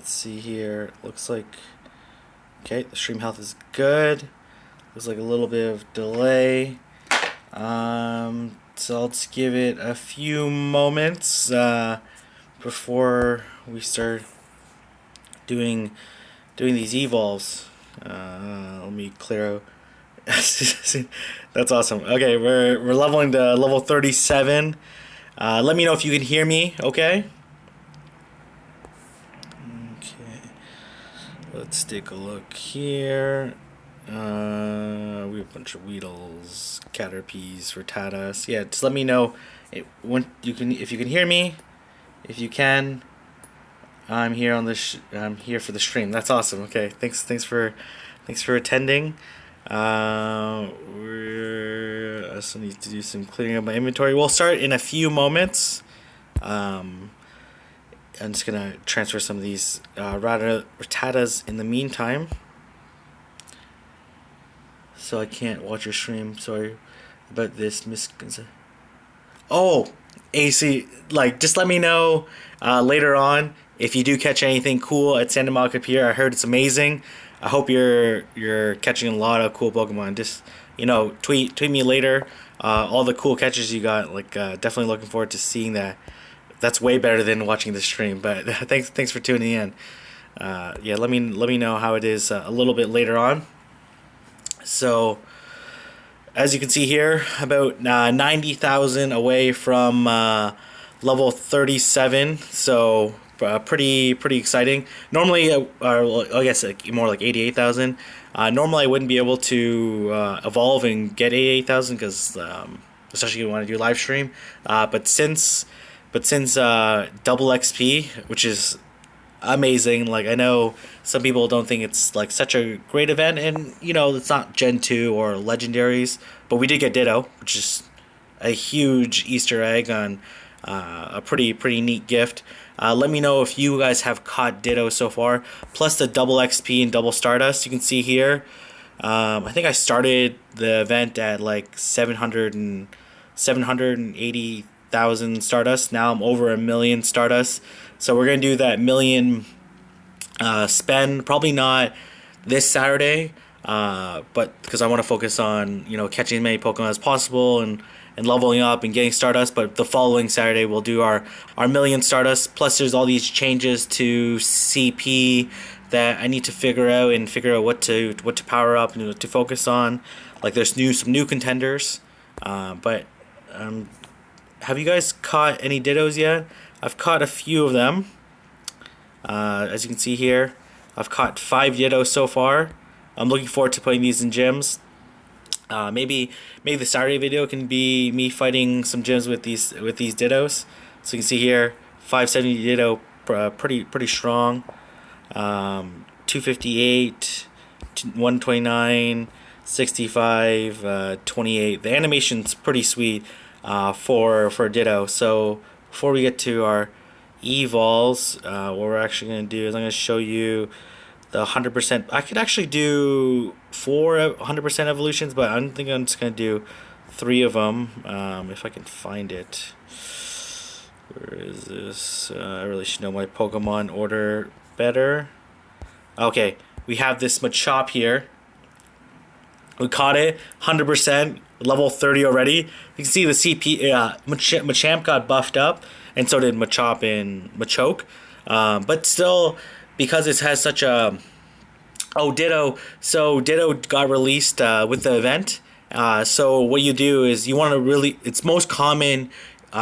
Let's see here. Looks like okay. The stream health is good. Looks like a little bit of delay. So let's give it a few moments before we start doing these evolves. Let me clear out. That's awesome. Okay, we're leveling to level 37. Let me know if you can hear me. Okay. Okay. Let's take a look here. We have a bunch of Weedles, Caterpies, Rattatas. Yeah, just let me know when you can, if you can hear me. If you can, I'm here on this. I'm here for the stream. That's awesome. Okay, thanks for attending. We also need to do some clearing up my inventory. We'll start in a few moments. I'm just gonna transfer some of these Rattatas in the meantime. So I can't watch your stream. Sorry about this misconception. Oh, AC, like just let me know later on if you do catch anything cool at Santa Monica Pier. I heard it's amazing. I hope you're catching a lot of cool Pokemon. Just tweet me later all the cool catches you got. Like definitely looking forward to seeing that. That's way better than watching the stream. But thanks for tuning in. Yeah, let me know how it is a little bit later on. So, as you can see here, about 90,000 away from level 37. So, pretty exciting. Normally, I guess more like 88,000. Normally, I wouldn't be able to evolve and get 88,000 because, especially if you want to do live stream. But since double XP, which is amazing. Like, I know some people don't think it's like such a great event, and it's not Gen 2 or legendaries, but we did get Ditto, which is a huge Easter egg on a pretty neat gift. Let me know if you guys have caught Ditto so far, plus the double XP and double Stardust. You can see here, I think I started the event at like 780,000 Stardust. Now I'm over 1,000,000 Stardust. So we're going to do that 1,000,000 spend, probably not this Saturday, but because I want to focus on, catching as many Pokemon as possible and leveling up and getting Stardust. But the following Saturday we'll do our 1,000,000 Stardust. Plus there's all these changes to CP that I need to figure out what to power up and what to focus on. Like there's some new contenders. But have you guys caught any Dittos yet? I've caught a few of them. As you can see here, I've caught 5 Dittos so far. I'm looking forward to putting these in gyms. Maybe the Saturday video can be me fighting some gyms with these Dittos. So you can see here, 570 Ditto, pretty strong. 258, 129, 65, 28. The animation's pretty sweet for Ditto. So before we get to our evols, what we're actually going to do is I'm going to show you the 100%. I could actually do 4 100% evolutions, but I think I'm just going to do 3 of them, if I can find it. Where is this? I really should know my Pokemon order better. Okay, we have this Machop here. We caught it, 100%, level 30 already. You can see the CP, Machamp got buffed up, and so did Machop and Machoke. But still, because it has such a... Oh, Ditto. So Ditto got released with the event. So what you do is you want to really... It's most common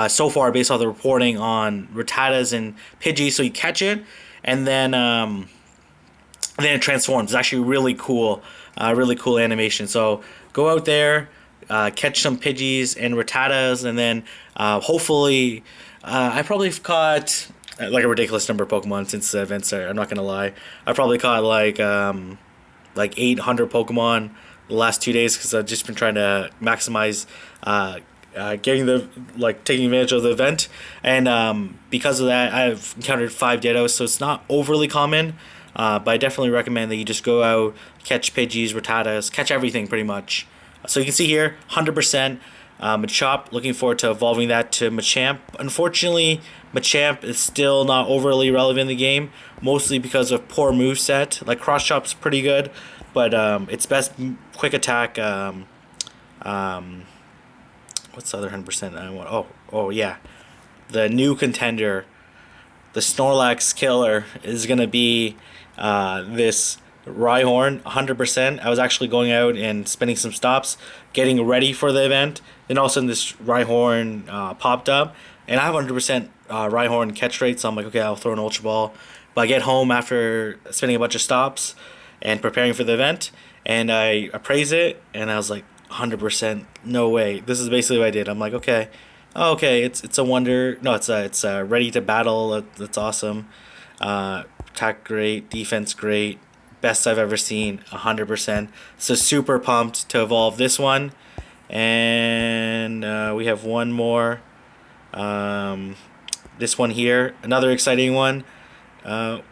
so far based on the reporting on Rattatas and Pidgey. So you catch it, and then it transforms. It's actually really cool animation. So go out there, catch some Pidgeys and Rattatas, and then hopefully I probably caught like a ridiculous number of Pokemon since the event started. I'm not gonna lie. I probably caught like 800 Pokemon the last 2 days because I've just been trying to maximize taking advantage of the event, and because of that I've encountered 5 Dittos, so it's not overly common. But I definitely recommend that you just go out, catch Pidgeys, Rattatas, catch everything pretty much. So you can see here, 100%. Machop, looking forward to evolving that to Machamp. Unfortunately, Machamp is still not overly relevant in the game, mostly because of poor moveset. Like Cross Chop's pretty good, but its best quick attack. What's the other 100% I want? Oh yeah, the new contender, the Snorlax killer, is gonna be this Rhyhorn 100%. I was actually going out and spending some stops getting ready for the event. Then all of a sudden this Rhyhorn popped up, and I have 100% Rhyhorn catch rate, so I'm like, okay, I'll throw an Ultra Ball. But I get home after spending a bunch of stops and preparing for the event, and I appraise it, and I was like, 100%, no way. This is basically what I did. I'm like, okay, oh, okay, it's a wonder. No, it's ready to battle. That's awesome. Attack great, defense great, best I've ever seen, 100%. So super pumped to evolve this one, and we have one more. This one here, another exciting one. God,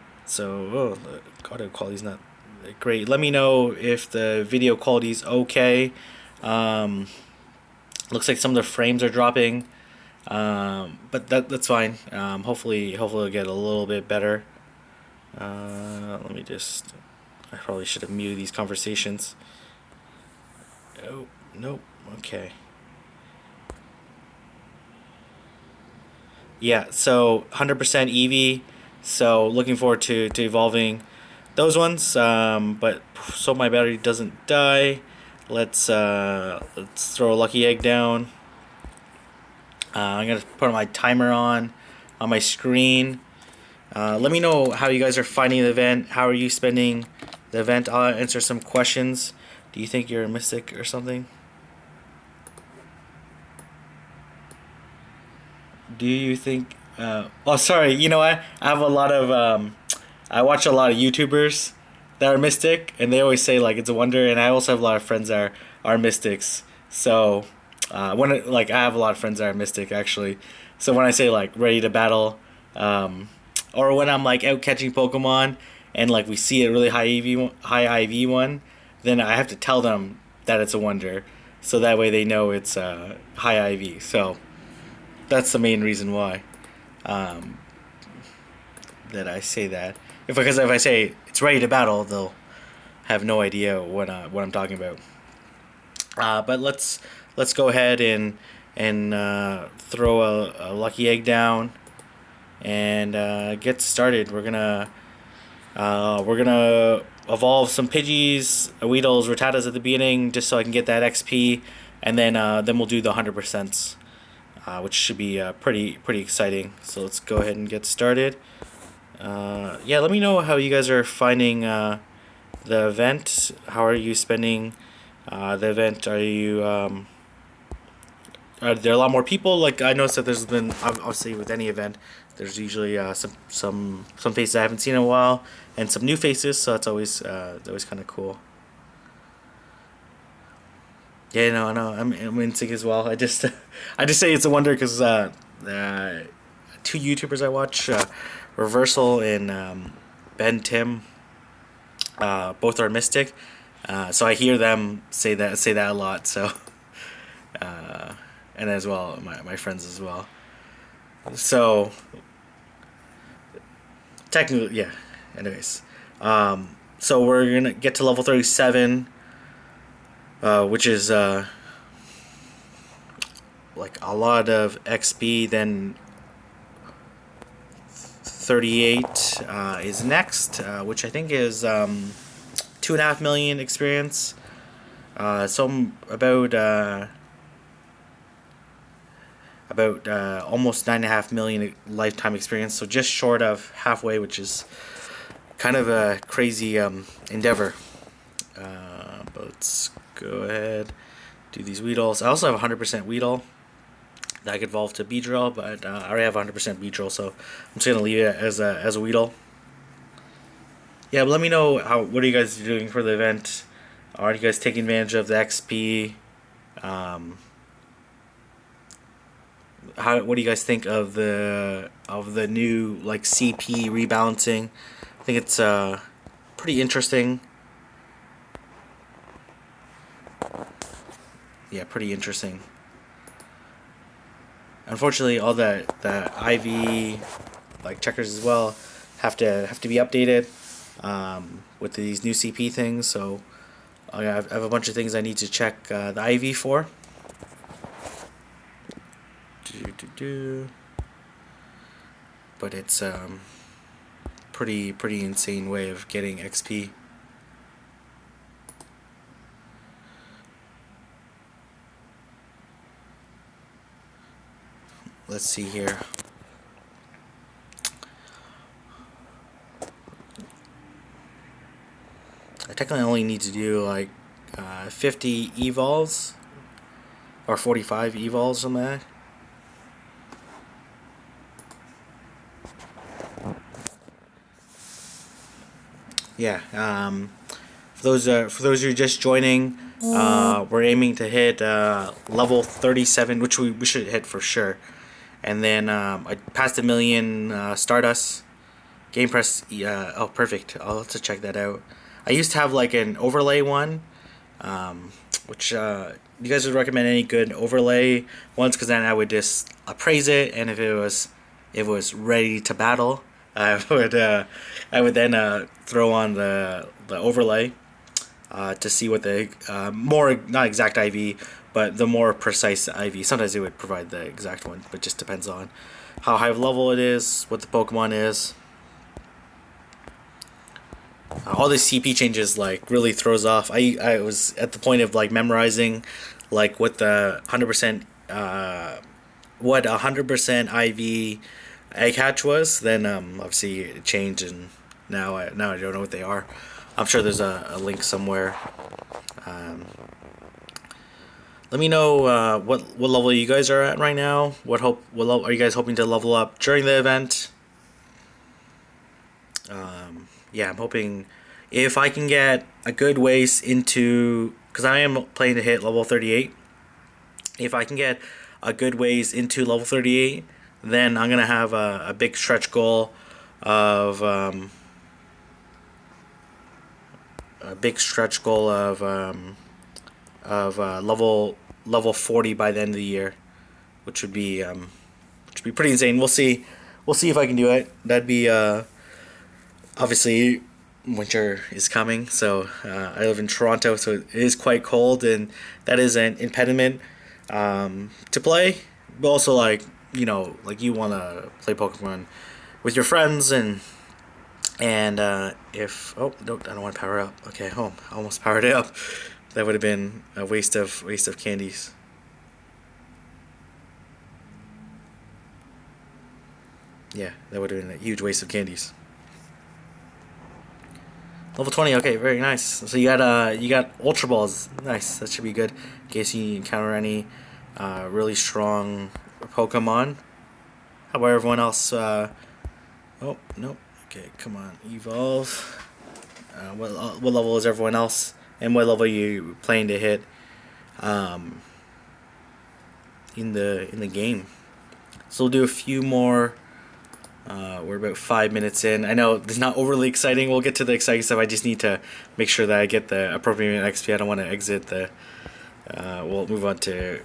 quality's not great. Let me know if the video quality is okay. Looks like some of the frames are dropping, but that's fine. Hopefully it'll get a little bit better. Let me just. I probably should have muted these conversations. Oh, nope. Okay. Yeah, so 100% Eevee. So looking forward to evolving those ones. But so my battery doesn't die. Let's throw a lucky egg down. I'm gonna put my timer on my screen. Let me know how you guys are finding the event. How are you spending the event? I'll answer some questions. Do you think you're a mystic or something? Do you think? Oh, sorry. You know what? I have a lot of. I watch a lot of YouTubers that are mystic, and they always say like it's a wonder. And I also have a lot of friends that are mystics. So, I have a lot of friends that are mystic actually. So when I say like ready to battle, or when I'm like out catching Pokemon and like we see a really high IV one, then I have to tell them that it's a wonder, so that way they know it's high IV. So that's the main reason why that I say that. Because if I say it's ready to battle, they'll have no idea what I'm talking about. But let's go ahead and throw a lucky egg down and get started. We're gonna evolve some Pidgeys, Weedles, Rattatas at the beginning, just so I can get that XP, and then we'll do the 100%, which should be pretty exciting. So let's go ahead and get started. Yeah, let me know how you guys are finding the event. How are you spending the event? Are there a lot more people? Like I noticed that there's been, obviously with any event, there's usually some faces I haven't seen in a while and some new faces, so it's always kind of cool. Yeah, no, I know. I'm in sync as well. I just say it's a wonder because two YouTubers I watch, Reversal and Ben Tim, both are mystic, so I hear them say that a lot. So, and as well my friends as well. So technically, yeah. Anyways, so we're gonna get to level 37, which is like a lot of XP. Then 38 is next, which I think is 2.5 million experience. So I'm about almost 9.5 million lifetime experience. So just short of halfway, which is kind of a crazy endeavor. But let's go ahead, do these Weedles. I also have 100% Weedle that I could evolve to Beedrill, but I already have 100% Beedrill, so I'm just gonna leave it as a Weedle. Yeah, but let me know what are you guys doing for the event? Are you guys taking advantage of the XP? What do you guys think of the new like CP rebalancing? I think it's pretty interesting. Yeah, pretty interesting. unfortunately, all the IV like checkers as well have to be updated with these new CP things. So I have a bunch of things I need to check the IV for. But it's pretty insane way of getting XP. Let's see here. I technically only need to do like 50 evols or 45 evols on that. Yeah. For those who are just joining, we're aiming to hit level 37, which we should hit for sure. And then I passed 1 million Stardust. Game Press. Oh, perfect. I'll have to check that out. I used to have like an overlay one, which you guys would recommend any good overlay ones, because then I would just appraise it, and if it was ready to battle, I would then throw on the overlay to see what the more, not exact IV, but the more precise IV. Sometimes it would provide the exact one, but just depends on how high of level it is, what the Pokemon is. All the CP changes like really throws off. I was at the point of like memorizing like what the 100% what 100% IV egg hatch was. Then obviously it changed, and now I don't know what they are. I'm sure there's a link somewhere. Let me know what level you guys are at right now. What level are you guys hoping to level up during the event? Yeah, I'm hoping if I can get a good ways into, because I am planning to hit level 38. If I can get a good ways into level 38, then I'm gonna have a big stretch goal of level 40 by the end of the year, which would be pretty insane. We'll see if I can do it. That'd be obviously winter is coming, so I live in Toronto, so it is quite cold, and that is an impediment to play. But also, like, you know, like you want to play Pokemon with your friends, and if no, I don't want to power up. Okay, home. I almost powered it up. That would have been a waste of candies. Yeah, that would have been a huge waste of candies. Level 20. Okay, very nice. So you got Ultra Balls. Nice. That should be good in case you encounter any really strong Pokemon. How about everyone else? Oh nope. Okay, come on, evolve. What level is everyone else, and what level are you planning to hit in the game? So we'll do a few more. We're about 5 minutes in. I know it's not overly exciting. We'll get to the exciting stuff. I just need to make sure that I get the appropriate XP. I don't want to exit the. We'll move on to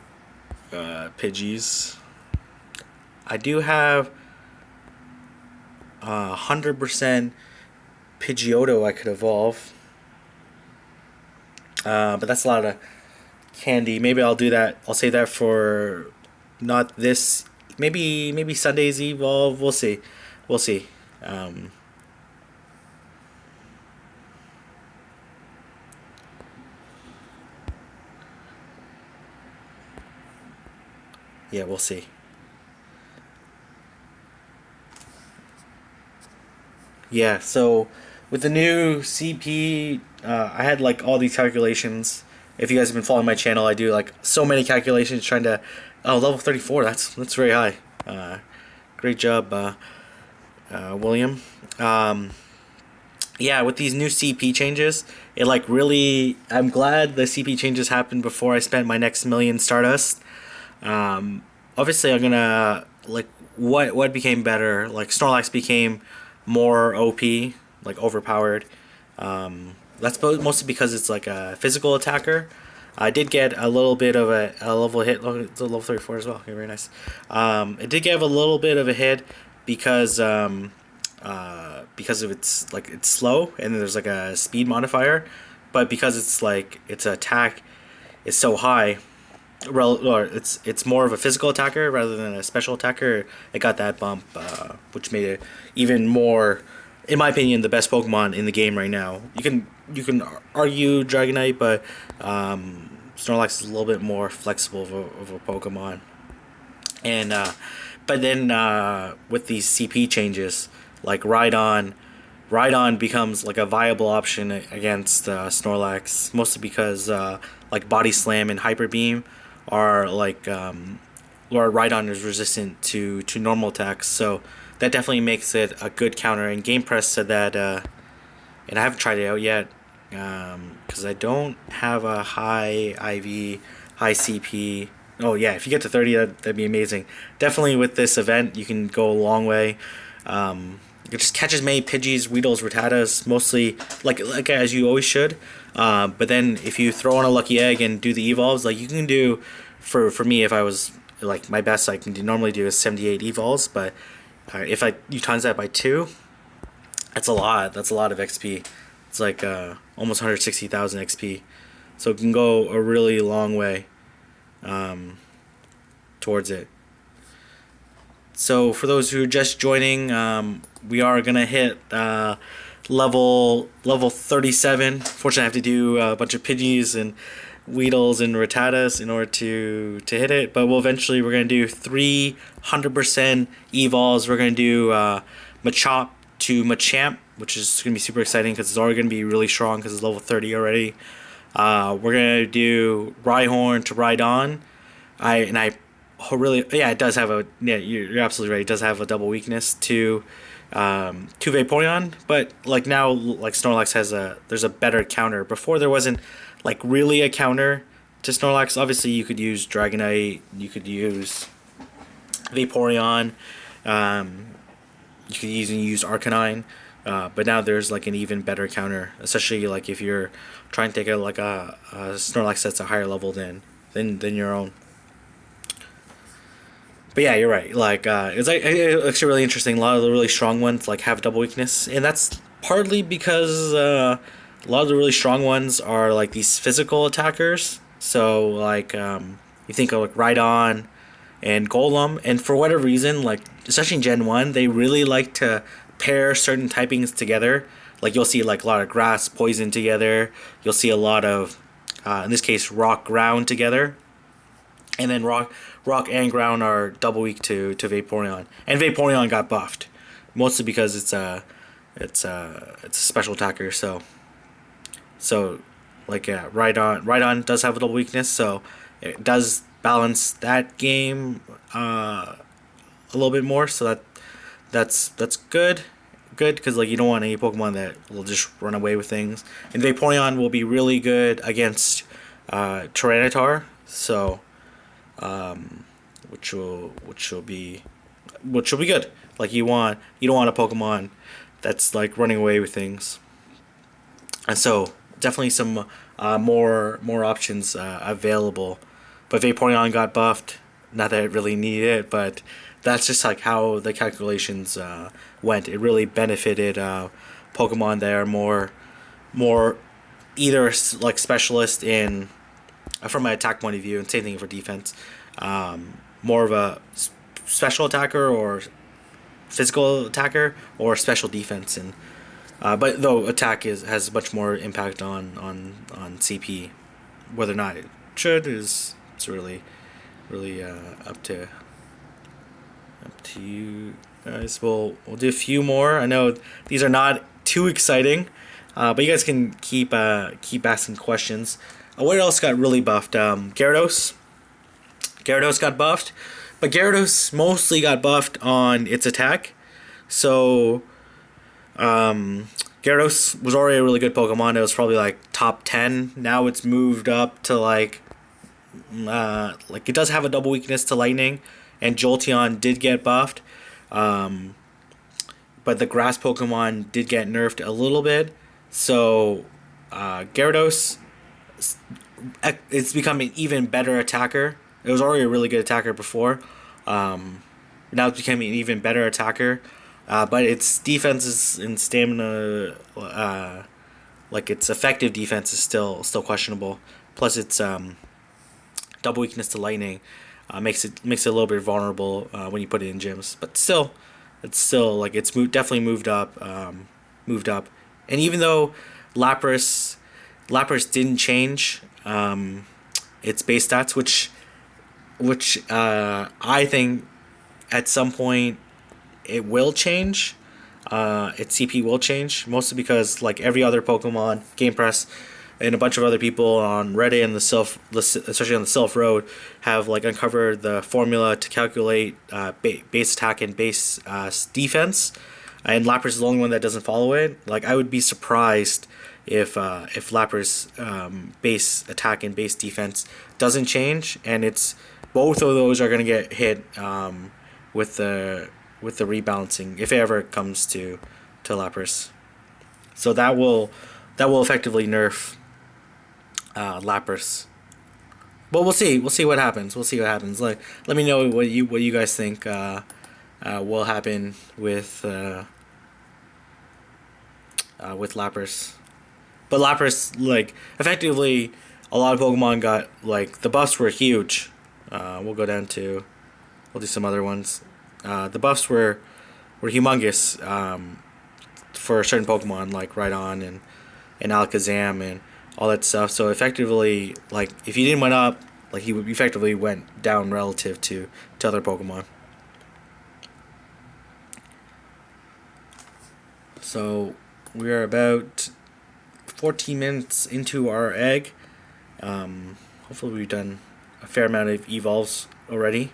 Pidgeys. I do have 100% Pidgeotto I could evolve. But that's a lot of candy. Maybe I'll do that. I'll save that for not this. Maybe Sunday's evolve. We'll see. Yeah, we'll see. Yeah, so with the new CP, I had like all these calculations. If you guys have been following my channel, I do like so many calculations trying to. Oh, level 34. That's very high. Great job, William. Yeah, with these new CP changes, it like really. I'm glad the CP changes happened before I spent my next million Stardust. Obviously, I'm gonna like what became better. Like Snorlax became more OP, like overpowered. That's mostly because it's like a physical attacker. I did get a little bit of a level hit. Oh, it's a level 34 as well. Okay, very nice. It did give a little bit of a hit because because of it's slow and then there's like a speed modifier, but because its attack is so high, or it's more of a physical attacker rather than a special attacker. It got that bump, which made it even more, in my opinion, the best Pokemon in the game right now. You can argue Dragonite, but Snorlax is a little bit more flexible of a Pokemon. And but then with these CP changes, like Rhydon becomes like a viable option against Snorlax, mostly because like Body Slam and Hyper Beam are or Rhydon is resistant to normal attacks, so that definitely makes it a good counter. And Game Press said that, and I haven't tried it out yet because I don't have a high IV, high CP. Oh yeah, if you get to 30, that'd be amazing. Definitely with this event, you can go a long way. You can just catch as many Pidgeys, Weedles, Rattatas, mostly like as you always should. But then if you throw on a lucky egg and do the evolves, like you can do, for me, if I was like my best I can normally do is 78 evols, but if you times that by 2, that's a lot. That's a lot of XP. It's like almost 160,000 XP. So it can go a really long way towards it. So for those who are just joining, we are gonna hit level 37. Fortunately, I have to do a bunch of Pidgeys and Weedles and Rattatas in order to hit it. But we're gonna do 300% evols. We're gonna do Machop to Machamp, which is gonna be super exciting because it's already gonna be really strong because it's level 30 already. We're gonna do Rhyhorn to Rhydon. It does have you're absolutely right. It does have a double weakness to Vaporeon, but like now, like Snorlax there's a better counter. Before there wasn't like really a counter to Snorlax. Obviously, you could use Dragonite, you could use Vaporeon, you could even use Arcanine, but now there's like an even better counter, especially like if you're trying to take a Snorlax that's a higher level than your own. But yeah, you're right. It's actually really interesting. A lot of the really strong ones have double weakness, and that's partly because a lot of the really strong ones are like these physical attackers. So you think of like Rhydon and Golem, and for whatever reason, especially in Gen 1, they really like to pair certain typings together. Like you'll see like a lot of grass, poison together. You'll see a lot of, in this case, rock, ground together. And then rock and ground are double weak to Vaporeon, and Vaporeon got buffed, mostly because it's a special attacker. So Rhydon does have a double weakness, so it does balance that game a little bit more. So that's good because you don't want any Pokemon that will just run away with things, and Vaporeon will be really good against Tyranitar. So. Which will be good. You don't want a Pokemon that's running away with things, and so definitely some more options available. But Vaporeon got buffed. Not that it really needed it, but that's just how the calculations went. It really benefited Pokemon that are more either specialist in, from my attack point of view, and same thing for defense, more of a special attacker or physical attacker or special defense, and but though attack has much more impact on CP, whether or not it should it's really up to you guys. We'll do a few more. I know these are not too exciting, but you guys can keep asking questions. What else got really buffed? Gyarados. Gyarados got buffed, but Gyarados mostly got buffed on its attack. So, Gyarados was already a really good Pokemon. It was probably top 10. Now it's moved up to it does have a double weakness to Lightning, and Jolteon did get buffed. But the Grass Pokemon did get nerfed a little bit. So, Gyarados it's become an even better attacker. It was already a really good attacker before. Now it's becoming an even better attacker. But its defenses and stamina, like its effective defense, is still questionable. Plus, its double weakness to lightning makes it a little bit vulnerable when you put it in gyms. But still, it's still like definitely moved up. And even though Lapras didn't change its base stats, which I think at some point it will change. Its CP will change, mostly because like every other Pokemon, Game Press, and a bunch of other people on Reddit and especially on the Sylph Road, have like uncovered the formula to calculate base attack and base defense, and Lapras is the only one that doesn't follow it. Like I would be surprised if Lapras base attack and base defense doesn't change, and it's both of those are gonna get hit with the rebalancing if it ever comes to Lapras. So that will effectively nerf Lapras. But we'll see. We'll see what happens. Like, let me know what you guys think will happen with Lapras. But Lapras, like, effectively, a lot of Pokemon got, like, the buffs were huge. We'll do some other ones. The buffs were humongous for certain Pokemon, like Rhydon and Alakazam and all that stuff. So effectively, like, if you didn't went up, like, he effectively went down relative to other Pokemon. So we are about 14 minutes into our egg. Hopefully we've done a fair amount of evolves already.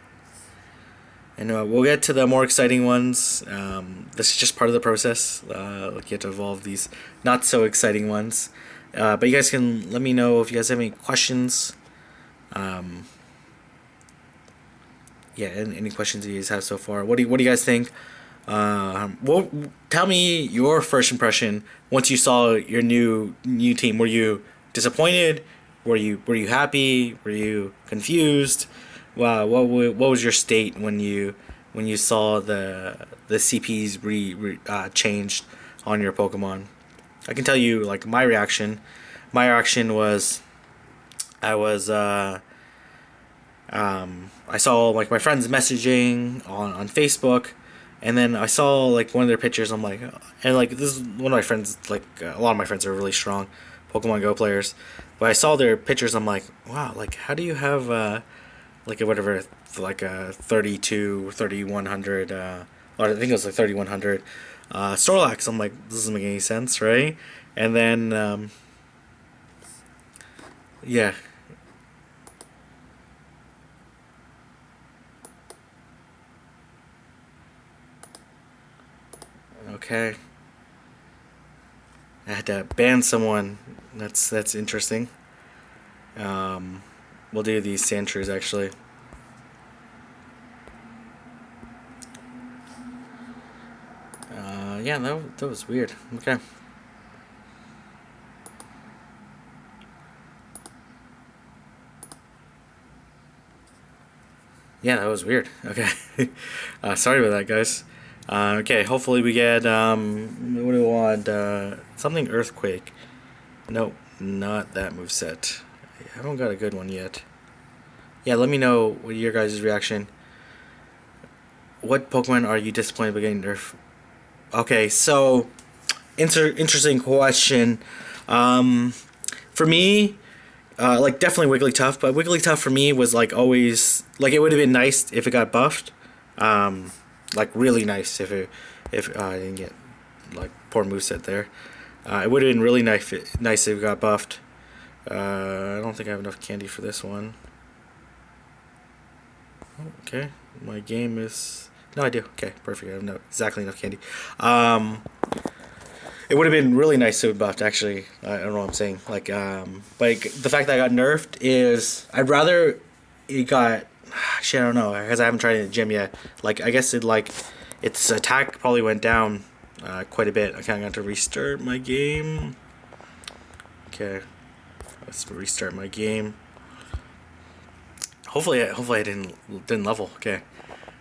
And we'll get to the more exciting ones. This is just part of the process. Like you have to evolve these not so exciting ones. But you guys can let me know if you guys have any questions. Yeah, any questions you guys have so far. What do you guys think? Well, tell me your first impression once you saw your new team. Were you disappointed? Were you happy? Were you confused? Wow, what was your state when you saw the CPs changed on your Pokemon? I can tell you, like, my reaction. My reaction was, I saw, like, my friends messaging on Facebook, and then I saw, like, one of their pictures. I'm like, and, like, this is one of my friends. Like, a lot of my friends are really strong Pokemon Go players, but I saw their pictures. I'm like, wow, like, how do you have like a whatever, like a 3100, or I think it was like 3100 Snorlax. I'm like, this doesn't make any sense, right? And then yeah. Okay. I had to ban someone. That's interesting. We'll do these Sandshrews actually. Yeah, that was weird. Okay. Yeah, that was weird. Okay. Sorry about that, guys. Okay, hopefully we get what do we want? Something earthquake. Nope, not that moveset. I haven't got a good one yet. Yeah, let me know what your guys' reaction. What Pokemon are you disappointed by getting nerfed? Okay, so interesting question. For me, like definitely Wigglytuff, but Wigglytuff for me was like always like it would have been nice if it got buffed. Like really nice if I didn't get like poor moveset there. It would have been really nice if it got buffed. I don't think I have enough candy for this one. Okay, my game is... No, I do. Okay, perfect. I have exactly enough candy. It would have been really nice to have buffed, actually. I don't know what I'm saying. Like the fact that I got nerfed is... I'd rather it got... Actually, I don't know, because I haven't tried it in the gym yet. Like, I guess its attack probably went down quite a bit. I kind of got to restart my game. Okay. Let's restart my game. Hopefully I didn't level. Okay,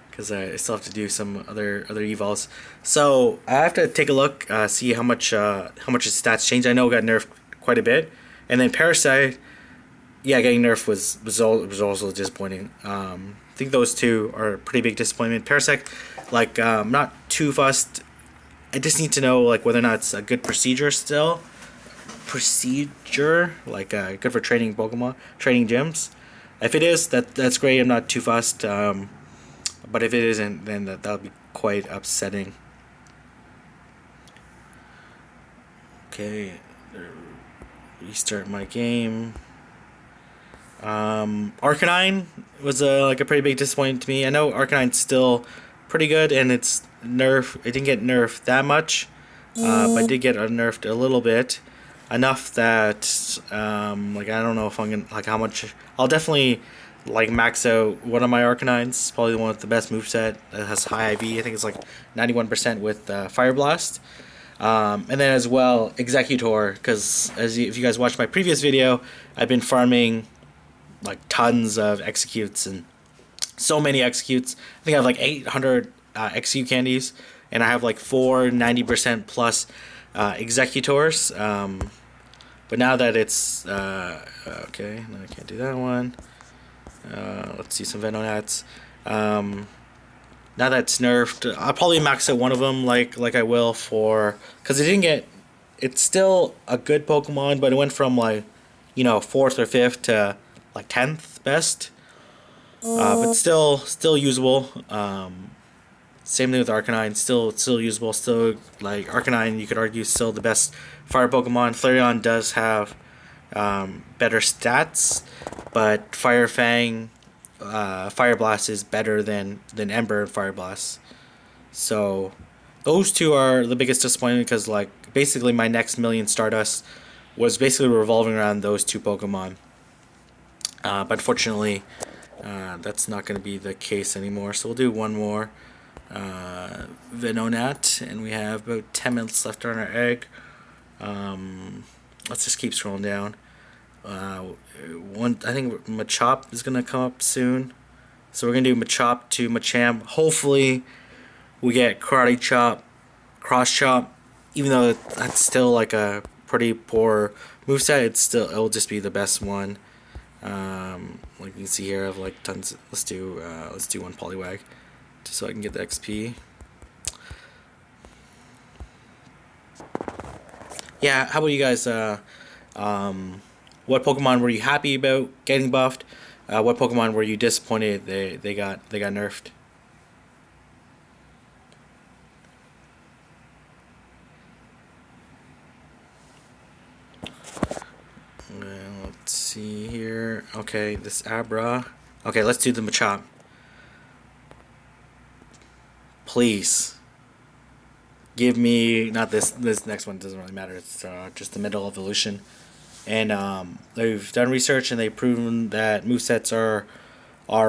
because I still have to do some other evals. So I have to take a look, see how much his stats changed. I know it got nerfed quite a bit, and then Parasite, yeah, getting nerfed was also disappointing. I think those two are a pretty big disappointment. Parasect, like, I'm not too fussed. I just need to know like whether or not it's a good procedure still. Procedure, like, good for training Pokemon, training gyms. If it is, that's great. I'm not too fussed. But if it isn't, then that'll be quite upsetting. Okay, restart my game. Arcanine was like a pretty big disappointment to me. I know Arcanine's still pretty good, and it's nerfed. It didn't get nerfed that much, but did get nerfed a little bit, enough that like, I don't know if I'm gonna, like, how much. I'll definitely like max out one of my Arcanines. Probably the one with the best moveset that has high IV. I think it's like 91% with Fire Blast. And then as well Executor, because if you guys watched my previous video, I've been farming like tons of executes, and so many executes. I think I have like 800 execute candies, and I have like 90% plus executors. But now that it's okay, no, I can't do that one. Let's see some Venonats. Now that it's nerfed, I'll probably max out one of them, like I will for, because it didn't get. It's still a good Pokemon, but it went from like, 4th or 5th to like 10th best, but still usable. Same thing with Arcanine, still usable. Still, like, Arcanine, you could argue, still the best fire Pokemon. Flareon does have better stats, but Fire Fang, Fire Blast is better than Ember and Fire Blast. So those two are the biggest disappointment, because like basically my next million Stardust was basically revolving around those two Pokemon. But unfortunately, that's not going to be the case anymore. So we'll do one more Venonat, and we have about 10 minutes left on our egg. Let's just keep scrolling down. I think Machop is going to come up soon. So we're going to do Machop to Machamp. Hopefully we get Karate Chop, Cross Chop. Even though that's still like a pretty poor moveset, it'll just be the best one. Like you can see here, I have like tons. Let's do one Poliwag, just so I can get the XP. Yeah, how about you guys? What Pokemon were you happy about getting buffed? What Pokemon were you disappointed they got nerfed? Let's see here. Okay, this Abra. Okay, let's do the Machop. Please give me, not this next one, doesn't really matter. It's just the middle evolution. And they've done research, and they've proven that movesets are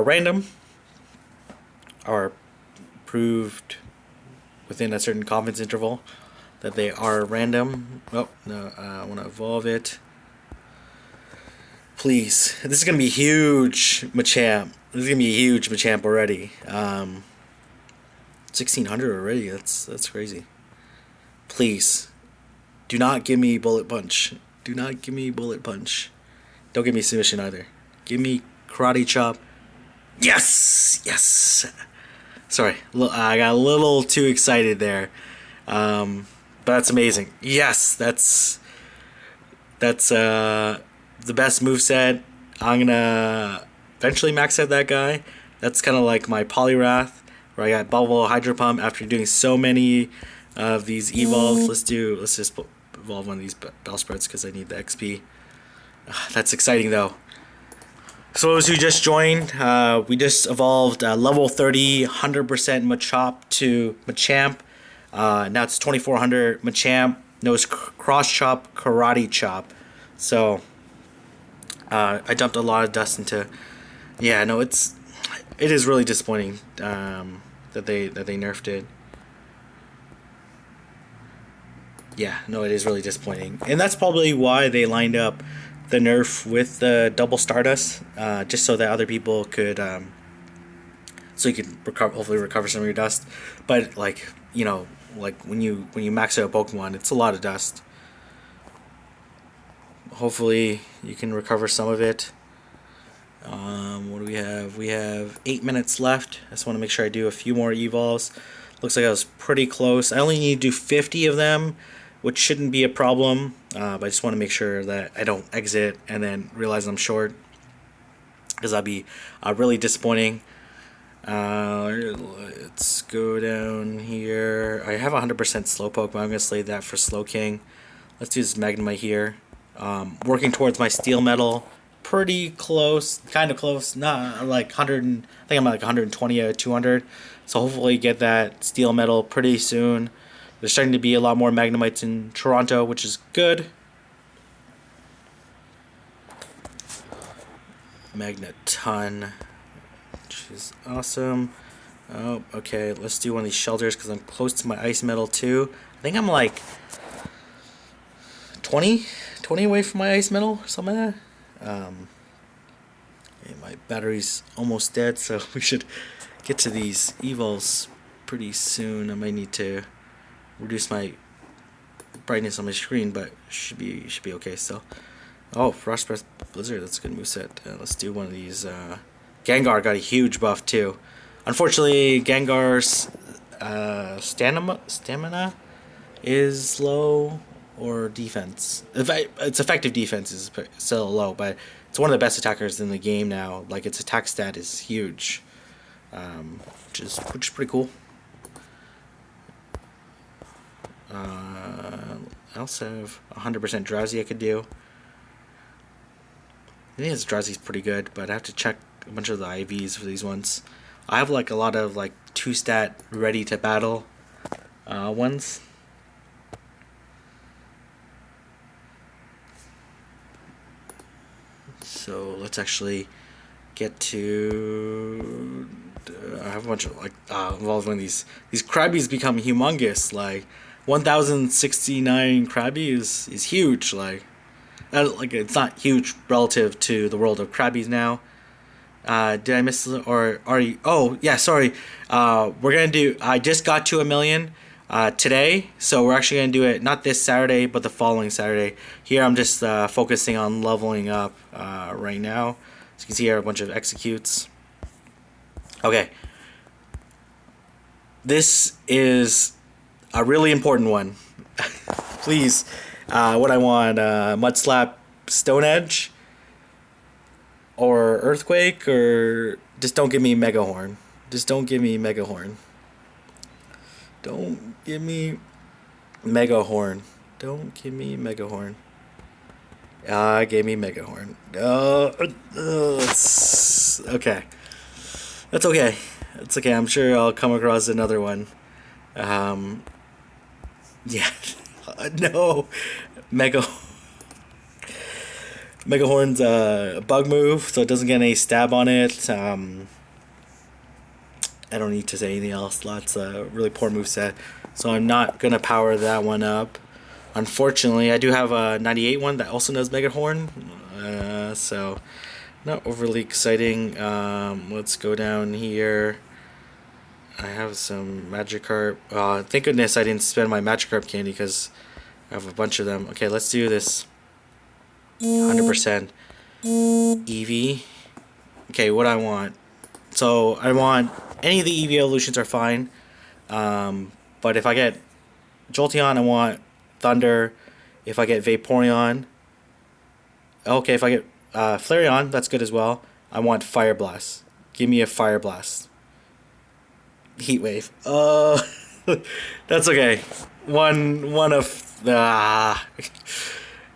random, are proved within a certain confidence interval that they are random. Oh no, I want to evolve it. Please, this is gonna be huge, Machamp. This is gonna be a huge Machamp already. 1600 already. That's crazy. Please, do not give me Bullet Punch. Do not give me Bullet Punch. Don't give me Submission either. Give me Karate Chop. Yes. Sorry, I got a little too excited there. But that's amazing. Yes, that's the best moveset. I'm gonna eventually max out that guy. That's kind of like my Poliwrath, where I got Bubble, Hydro Pump after doing so many of these evolves. Let's just evolve one of these Bellsprouts because I need the XP. That's exciting though. So those who just joined, we just evolved level 30 100% Machop to Machamp. Now it's 2400 Machamp. Knows Cross Chop, Karate Chop. So I dumped a lot of dust into. Yeah, no, it is really disappointing that they nerfed it. Yeah, no, it is really disappointing, and that's probably why they lined up the nerf with the double Stardust, just so that other people could, so you could recover, hopefully recover some of your dust. But like like when you max out a Pokemon, it's a lot of dust. Hopefully, you can recover some of it. What do we have? We have 8 minutes left. I just want to make sure I do a few more evolves. Looks like I was pretty close. I only need to do 50 of them, which shouldn't be a problem. But I just want to make sure that I don't exit and then realize I'm short, because that'd be really disappointing. Let's go down here. I have 100% Slowpoke, but I'm going to save that for Slowking. Let's do this Magnemite here. Working towards my Steel Metal. Pretty close, kind of close. Not like 100. I think I'm like 120 out of 200. So hopefully get that Steel Metal pretty soon. There's starting to be a lot more Magnemites in Toronto, which is good. Magneton, which is awesome. Oh, okay. Let's do one of these shelters because I'm close to my Ice Metal too. I think I'm like 20 away from my Ice Metal, something like that. Okay, my battery's almost dead, so we should get to these evils pretty soon. I might need to reduce my brightness on my screen, but should be okay still. Oh, Frost Breath Blizzard, that's a good moveset. Let's do one of these. Gengar got a huge buff too. Unfortunately, Gengar's stamina is low, or defense. Its effective defense is still low, but it's one of the best attackers in the game now. Like, its attack stat is huge, which is pretty cool. I also have 100% Drowsy I could do. I think his Drowsy's pretty good, but I have to check a bunch of the IVs for these ones. I have like a lot of like 2-stat ready to battle ones. So let's actually get to. I have a bunch of like involved when these Krabbies become humongous. Like 1,069 Krabby is huge. Like it's not huge relative to the world of Krabbies now. Did I miss, or are you? Oh yeah, sorry. We're gonna do. I just got to 1,000,000 today, so we're actually gonna do it not this Saturday, but the following Saturday. Here I'm just focusing on leveling up right now. So you can see here a bunch of executes. Okay. This is a really important one. Please, what I want, Mud Slap, Stone Edge, or Earthquake, or just don't give me Mega Horn. Just don't give me Mega Horn. Don't give me Mega Horn. Don't give me Mega Horn. Gave me Mega Horn. It's okay. That's okay. It's okay. I'm sure I'll come across another one. Yeah. No. Mega Horn's a bug move, so it doesn't get any stab on it. I don't need to say anything else. That's a really poor moveset, so I'm not gonna power that one up. Unfortunately, I do have a 98 one that also does Mega Horn, so not overly exciting. Let's go down here. I have some Magikarp. Thank goodness I didn't spend my Magikarp candy because I have a bunch of them. Okay, let's do this. 100% Eevee. Okay, what I want. So I want any of the Eevee evolutions are fine. But if I get Jolteon, I want Thunder. If I get Vaporeon, okay. If I get Flareon, that's good as well. I want Fire Blast. Give me a Fire Blast. Heat Wave. That's okay. One of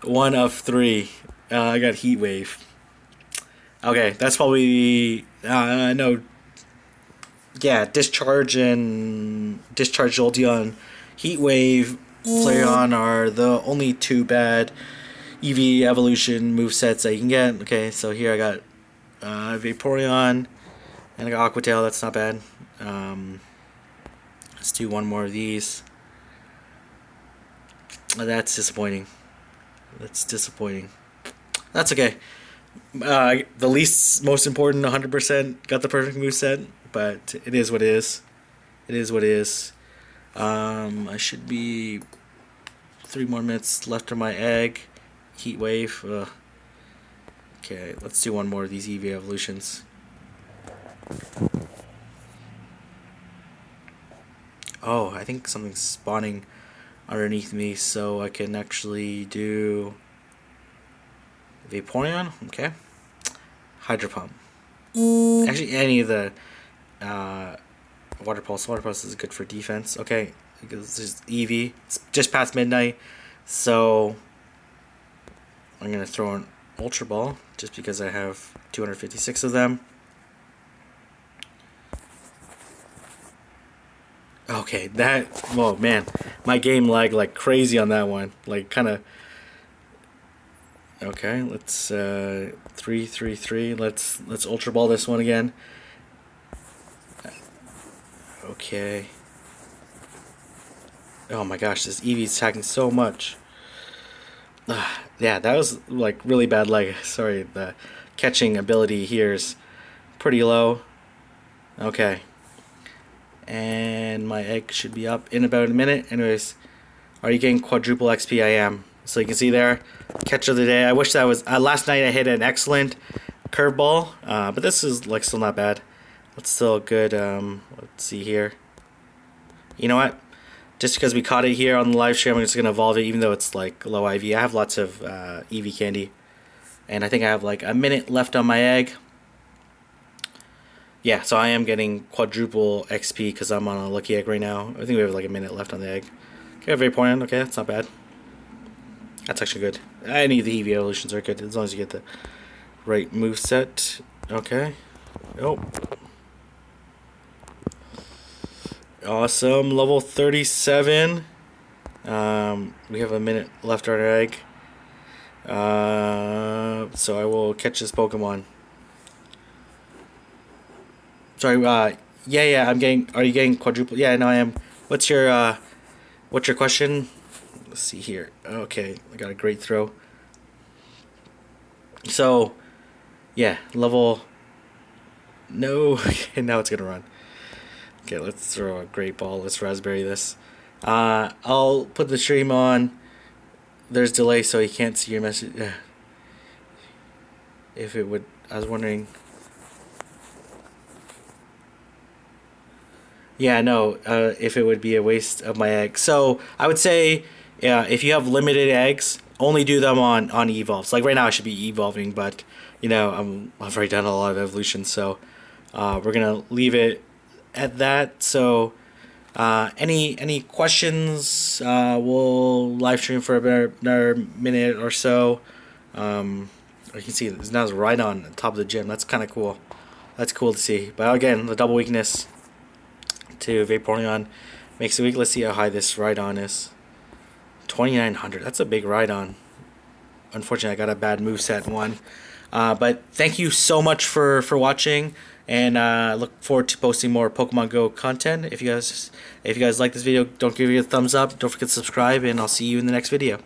one of three. I got Heat Wave. Okay, that's probably no. Yeah, Discharge Jolteon, Heat Wave, Flareon are the only two bad EV evolution movesets that you can get. Okay, so here I got Vaporeon, and I got Aqua Tail. That's not bad. Let's do one more of these. That's disappointing. That's disappointing. That's okay. The least most important 100% got the perfect move set, but it is what it is. It is what it is. I should be 3 more minutes left on my egg. Heat wave. Okay, let's do one more of these EV evolutions. Oh, I think something's spawning underneath me, so I can actually do Vaporeon. Okay. Hydro Pump. Actually, any of the Water Pulse. Water Pulse is good for defense. Okay, because there's Eevee. It's just past midnight, so I'm gonna throw an Ultra Ball just because I have 256 of them. Okay, that. Oh man, my game lagged like crazy on that one. Like kind of. Okay, let's 3-3-3. Let's Ultra Ball this one again. Okay. Oh my gosh, this Eevee's attacking so much. Yeah, that was like really bad lag. Sorry, the catching ability here is pretty low. Okay. And my egg should be up in about a minute. Anyways, are you getting quadruple XP? I am. So you can see there, catch of the day. I wish that was last night. I hit an excellent curveball, but this is like still not bad. It's still good. Let's see here. You know what? Just because we caught it here on the live stream, I'm just gonna evolve it, even though it's like low IV. I have lots of EV candy, and I think I have like a minute left on my egg. Yeah, so I am getting quadruple XP because I'm on a lucky egg right now. I think we have like a minute left on the egg. Okay, Vaporeon. Okay, that's not bad. That's actually good. Any of the EV evolutions are good as long as you get the right move set. Okay. Oh. Awesome. Level 37. We have a minute left on our egg. So I will catch this Pokemon. Sorry, yeah, I'm getting, are you getting quadruple? Yeah, no, I am. What's your question? Let's see here. Okay, I got a great throw. So, yeah, level, no, okay, now it's gonna run. Okay, let's throw a great ball. Let's raspberry this. I'll put the stream on. There's delay, so you can't see your message. If it would, I was wondering. Yeah, no, if it would be a waste of my egg. So I would say, yeah, if you have limited eggs, only do them on evolves. Like right now, I should be evolving, but you know, I've already done a lot of evolutions, so we're gonna leave it at that. So any questions? We'll live stream for another minute or so. You can see it's now right on the top of the gym. That's kind of cool. That's cool to see. But again, the double weakness to Vaporeon makes it weak. Let's see how high this Rhydon is. 2900. That's a big Rhydon. Unfortunately, I got a bad moveset one. But thank you so much for watching, and look forward to posting more Pokemon Go content. If you guys like this video, don't give it a thumbs up. Don't forget to subscribe, and I'll see you in the next video.